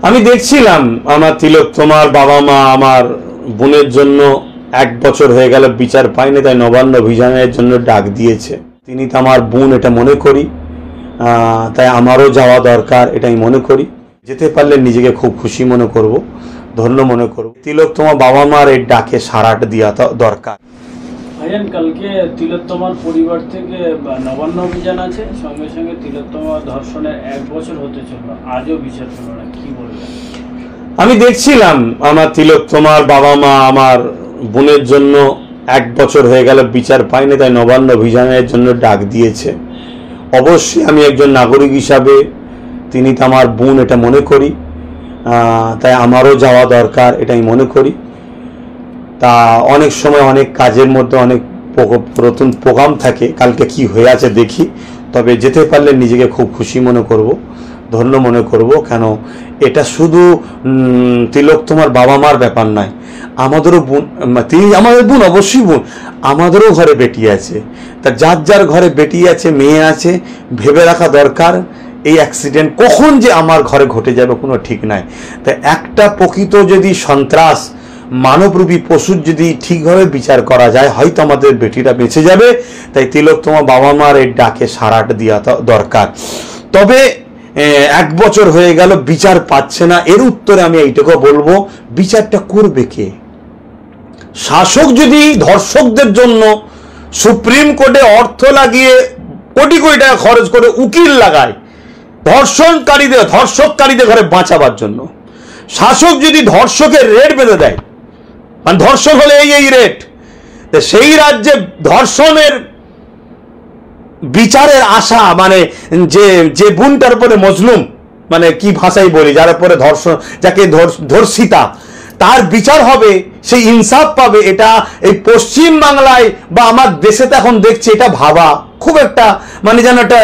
আমি দেখছিলাম আমার তিলোত্তমার বাবা মা আমার বোনের জন্য 1 বছর হয়ে গেল বিচার পায়নি, তাই নবান্ন অভিযানের জন্য ডাক দিয়েছে। তিনি তো আমার বোন, এটা মনে করি, তাই আমারও যাওয়া দরকার, এটাই মনে করি। যেতে পারলে নিজেকে খুব খুশি মনে করব, ধন্য মনে করব। তিলোত্তমা বাবা মার এই ডাকে সাড়াটা দেওয়া দরকার। ভাইজান, কালকে তিলোত্তমার পরিবার থেকে নবান্ন অভিযান আছে, সঙ্গে সঙ্গে তিলোত্তমা ধর্ষণের 1 বছর হতে চললো, আজও বিচার হলো না, কি বলবেন? আমি দেখছিলাম আমার তিলোত্তমার বাবা মা আমার বোনের জন্য 1 বছর হয়ে গেল বিচার পায়নি, তাই নবান্ন অভিযানের জন্য ডাক দিয়েছে। অবশ্যই আমি একজন নাগরিক হিসাবে তিনি তো আমার বোন, এটা মনে করি, তাই আমারও যাওয়া দরকার, এটাই মনে করি। তা অনেক সময় অনেক কাজের মধ্যে অনেক নতুন প্রোগ্রাম থাকে, কালকে কি হয়ে আছে দেখি। তবে যেতে পারলে নিজেকে খুব খুশি মনে করব, ধন্য মনে করব। কেন, এটা শুধু তিলোত্তমার বাবা মার ব্যাপার নয়, আমাদেরও বোন, তিনি আমাদের বোন, অবশ্যই বোন, আমাদেরও ঘরে বেটি আছে। তা যার যার ঘরে বেটি আছে, মেয়ে আছে, ভেবে রাখা দরকার এই অ্যাক্সিডেন্ট কখন যে আমার ঘরে ঘটে যাবে কোনো ঠিক নাই। তাই একটা প্রকৃত যদি সন্ত্রাস মানবরূপী পশুর যদি ঠিকভাবে বিচার করা যায়, হয়তো আমাদের বেটিটা বেঁচে যাবে। তাই তিলোত্তমা বাবা মার এই ডাকে সাড়াটা দেওয়া দরকার। তবে 1 বছর হয়ে গেল বিচার পাচ্ছে না, এর উত্তরে আমি এইটুকু বলবো, বিচারটা করবে কে? শাসক যদি ধর্ষকদের জন্য সুপ্রিম কোর্টে অর্থ লাগিয়ে কোটি কোটি টাকা খরচ করে উকিল লাগায় ধর্ষককারীদের ঘরে বাঁচাবার জন্য, শাসক যদি ধর্ষকের রেট বেঁধে দেয়, মানে ধর্ষণ হলে এই রেট, সেই রাজ্যে ধর্ষণের বিচারের আশা, মানে যে বোনটার উপরে মজলুম, মানে কি ভাষায় বলি, যার উপরে ধর্ষণ, যাকে ধর্ষিতা, তার বিচার হবে, সেই ইনসাফ পাবে, এটা এই পশ্চিম বাংলায় বা আমার দেশে তো এখন দেখছি, এটা ভাবা খুব একটা, মানে যেন একটা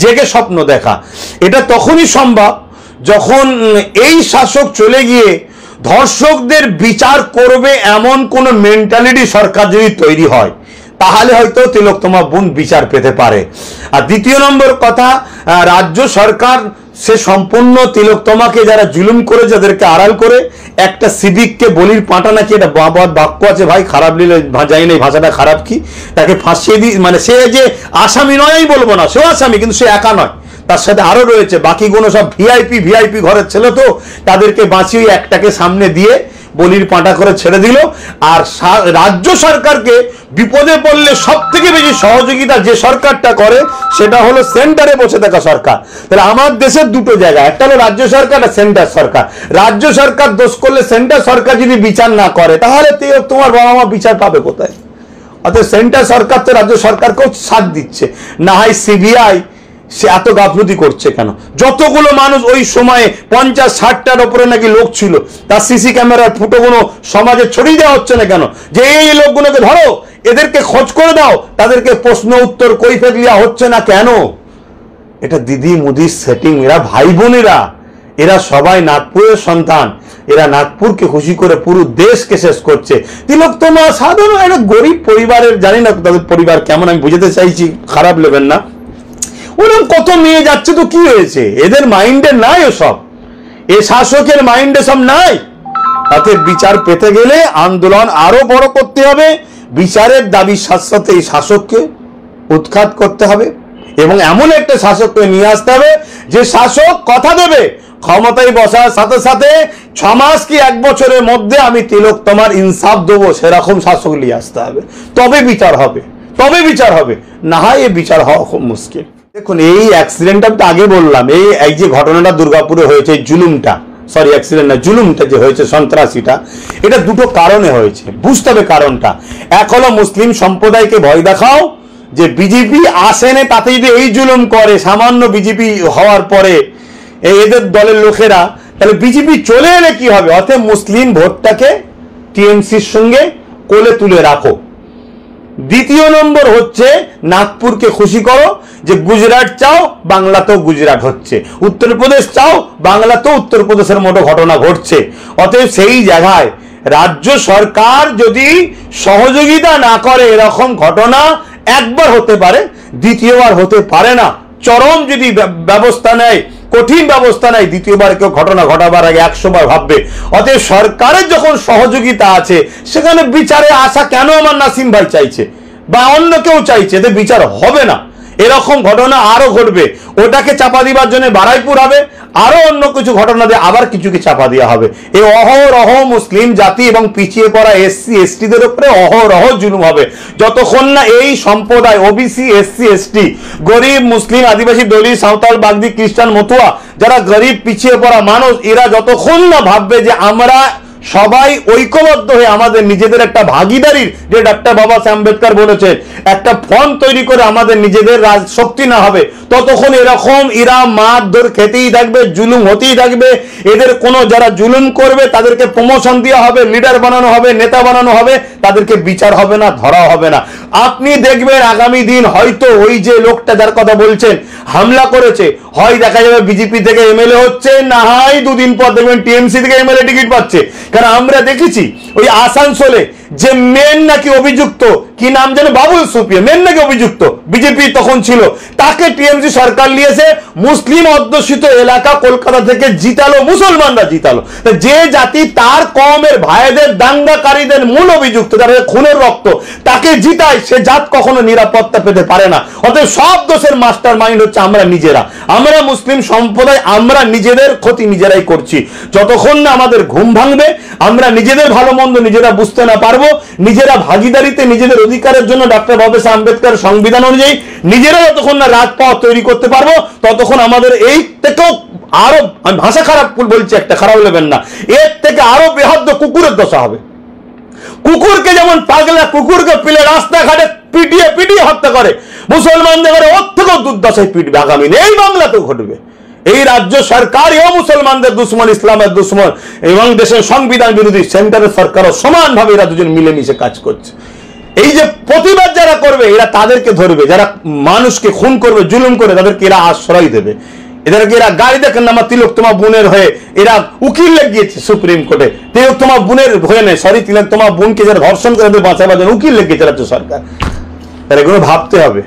জেগে স্বপ্ন দেখা। এটা তখনই সম্ভব যখন এই শাসক চলে গিয়ে ধর্ষকদের বিচার করবে এমন কোন মেন্টালিটি সরকার যদি তৈরি হয়, তাহলে হয়তো তিলোত্তমা বোন বিচার পেতে পারে। আর দ্বিতীয় নম্বর কথা, রাজ্য সরকার সে সম্পূর্ণ তিলোত্তমাকে যারা জুলুম করে, যাদেরকে আড়াল করে, একটা সিভিককে বলির পাঁটা নাকি, এটা বাক্য আছে ভাই, খারাপ নিলে জানি না এই ভাষাটা খারাপ কি, তাকে ফাঁসিয়ে দিই, মানে সে যে আসামি নয় আমি বলবো না, সেও আসামি, কিন্তু সে একা নয়, তার সাথে আরো রয়েছে বাকিগুলো সব ভিআইপি ঘরের ছেলে, তো তাদেরকে বাঁচিয়ে একটাকে সামনে দিয়ে বলির পাঁটা করে ছেড়ে দিল। আর রাজ্য সরকারকে বিপদে পড়লে সব থেকে বেশি সহযোগিতা যে সরকারটা করে, সেটা হলো সেন্টারে বসে থাকা সরকার। তাহলে আমার দেশের দুটো জায়গা, একটা হলো রাজ্য সরকার আর সেন্টার সরকার। রাজ্য সরকার দোষ করলে সেন্টার সরকার যদি বিচার না করে, তাহলে তোমার বাবা মা বিচার পাবে কোথায়? অর্থাৎ সেন্টার সরকার তো রাজ্য সরকারকেও সাথ দিচ্ছে না, হয় সিবিআই সে এত গাফলতি করছে কেন? যতগুলো মানুষ ওই সময়ে 50-60টার উপরে নাকি লোক ছিল, তার সিসি ক্যামেরার ফুটোগুলো সমাজে ছড়িয়ে দেওয়া হচ্ছে না কেন? যে এই লোকগুলোকে ধরো, এদেরকে খোঁজ করে দাও, তাদেরকে প্রশ্ন উত্তর কৈফিয়ত দেওয়া হচ্ছে না কেন? এটা দিদি মুদির সেটিং। এরা ভাই বোনেরা, এরা সবাই নাগপুরের সন্তান, এরা নাগপুরকে খুশি করে পুরো দেশকে শেষ করছে। তিলোত্তমা সাধারণ একটা গরিব পরিবারের, জানি না তাদের পরিবার কেমন, আমি বুঝাতে চাইছি, খারাপ নেবেন না। ওরকম কত মেয়ে যাচ্ছে, তো কি হয়েছে? এদের মাইন্ডে নাই ওসব, এ শাসকের মাইন্ডে সব নাই। তাতে বিচার পেতে গেলে আন্দোলন আরো বড় করতে হবে, বিচারের দাবির সাথে সাথে এই শাসককে উৎখাত করতে হবে, এবং এমন একটা শাসককে নিয়ে আসতে হবে যে শাসক কথা দেবে, ক্ষমতায় বসার সাথে সাথে 6 মাস কি 1 বছরের মধ্যে আমি তিলোত্তমার ইনসাফ দেবো, সেরকম শাসক নিয়ে আসতে হবে। তবে বিচার হবে, না হয় এই বিচার হওয়া খুব মুশকিল। দেখুন, এই অ্যাক্সিডেন্টটা আমি তো আগে বললাম, এই যে ঘটনাটা দুর্গাপুরে হয়েছে, এই জুলুমটা, সরি অ্যাক্সিডেন্ট না, জুলুমটা যে হয়েছে, সন্ত্রাসীটা, এটা দুটো কারণে হয়েছে, বুঝতে হবে কারণটা। এক হলো মুসলিম সম্প্রদায়কে ভয় দেখাও যে বিজেপি আসেনে, তাতে যদি এই জুলুম করে, সামান্য বিজেপি হওয়ার পরে এদের দলের লোকেরা, তাহলে বিজেপি চলে এলে কি হবে? অতএব মুসলিম ভোটটাকে টিএমসির সঙ্গে কোলে তুলে রাখো। দ্বিতীয় নম্বর হচ্ছে নাগপুরকে খুশি করো যে গুজরাট চাও, বাংলাতেও গুজরাট হচ্ছে, উত্তরপ্রদেশ চাও, বাংলাতেও উত্তরপ্রদেশের মতো ঘটনা ঘটছে। অতএব সেই জায়গায় রাজ্য সরকার যদি সহযোগিতা না করে, এরকম ঘটনা একবার হতে পারে, দ্বিতীয়বার হতে পারে না। চরম যদি ব্যবস্থা নেয়, কঠিন ব্যবস্থা নেয়, দ্বিতীয়বার কেউ ঘটনা ঘটাবার আগে 100 বার ভাববে। অতএব সরকারের যখন সহযোগিতা আছে সেখানে বিচারে আসা কেন আমার নাসিম ভাই চাইছে বা অন্য কেউ চাইছে, এতে বিচার হবে না। এরকম ঘটনা আরো ঘটবে, ওটাকে চাপা দিবার জন্য বারাইপুর হবে, আরো অন্য কিছু ঘটনা দিয়ে আবার কিছুকে চাপা দেওয়া হবে। এই অহরহ মুসলিম জাতি এবং পিছিয়ে পড়া এসসি এসটিদের উপরে অহরহ জুলুম হবে যতক্ষণ না এই সম্প্রদায় ওবিসি এসসি এসটি গরিব মুসলিম আদিবাসী দলিত সাঁওতাল বাগদি খ্রিস্টান মতুয়া যারা গরিব পিছিয়ে পড়া মানুষ, এরা যতক্ষণ না ভাববে যে আমরা সবাই ঐক্যবদ্ধ হয়ে আমাদের নিজেদের একটা ভাগিদারির, যে ডক্টর বাবা সাহেব আম্বেদকর বলেছেন, একটা ফ্রন্ট তৈরি করে আমাদের নিজেদের শক্তি না হবে, ততক্ষণ এরকম এরা মারধর খেতেই থাকবে, জুলুম হতেই থাকবে। এদের কোনো যারা জুলুম করবে তাদেরকে প্রমোশন দেওয়া হবে, লিডার বানানো হবে, নেতা বানানো হবে, তাদেরকে বিচার হবে না, ধরা হবে না। আপনি দেখবেন আগামী দিন হয়তো ওই যে লোকটা যার কথা বলছেন হামলা করেছে, হয় দেখা যাবে বিজেপি থেকে এমএলএ হচ্ছে, না হয় দুদিন পর দেখবেন টিএমসি থেকে এমএলএ টিকিট পাচ্ছে। কারণ আমরা দেখেছি ওই আসানসোলে যে মেন নাকি অভিযুক্ত, কি নাম যেন, বাবুল সুপ্রিয়, মেন নাকি অভিযুক্ত, বিজেপি তখন ছিল, তাকে টিএমসি সরকার নিয়েছে, মুসলিম অধ্যুষিত এলাকা কলকাতা থেকে জিতালো, মুসলমানরা জিতালো। যে জাতি তার কমের ভাইদের দাঙ্গাকারীদের মূল অভিযুক্ত, তাদের খুনের রক্ত, তাকে জিতায়, সে জাত কখনো নিরাপত্তা পেতে পারে না। অতএব সব দোষের মাস্টার মাইন্ড হচ্ছে আমরা নিজেরা, আমরা মুসলিম সম্প্রদায়, আমরা নিজেদের ক্ষতি নিজেরাই করছি। যতক্ষণ না আমাদের ঘুম ভাঙবে, আমরা নিজেদের ভালো মন্দ নিজেরা বুঝতে না পারবো, নিজেরা ভাগিদারিতে নিজেদের অধিকারের জন্য ডক্টর বাবা সাহেব আম্বেদকর সংবিধান অনুযায়ী নিজেরা যতক্ষণ না রাজপথ তৈরি করতে পারবো, ততক্ষণ আমাদের এই থেকেও আরো, আমি ভাষা খারাপ বলছি একটা, খারাপ নেবেন না, এর থেকে আরো বেহদ্দ কুকুরের দশা হবে। কুকুরকে যেমন পাগলা কুকুরকে পিলে রাস্তাঘাটে পিটিয়ে পিটিয়ে হত্যা করে, মুসলমানদের ঘরে ওর থেকেও দুর্দশায় পিটবে আগামী দিনে, এই বাংলাতেও ঘটবে। এই রাজ্য সরকার এও মুসলমানদের দুশ্মন, ইসলামের দুশ্মন এবং দেশের সংবিধান বিরোধী সেন্টারের সরকারও সমানভাবে এরা দুজন মিলেমিশে কাজ করছে। এই যে প্রতিবাদ যারা করবে এরা তাদেরকে ধরবে, যারা মানুষকে খুন করবে, জুলুম করে, তাদেরকে এরা আশ্রয় দেবে। এদেরকে এরা গাড়ি দেখেন না, আমার তিলোত্তমা বোনের হয়ে এরা উকিল লেগিয়েছে সুপ্রিম কোর্টে, তিলোত্তমা বোনের হয়ে নেই, সরি, তিলোত্তমা বোনকে যারা ধর্ষণ করে বাঁচাবার জন্য উকিল লেগিয়েছে রাজ্য সরকার। তাহলে এগুলো ভাবতে হবে।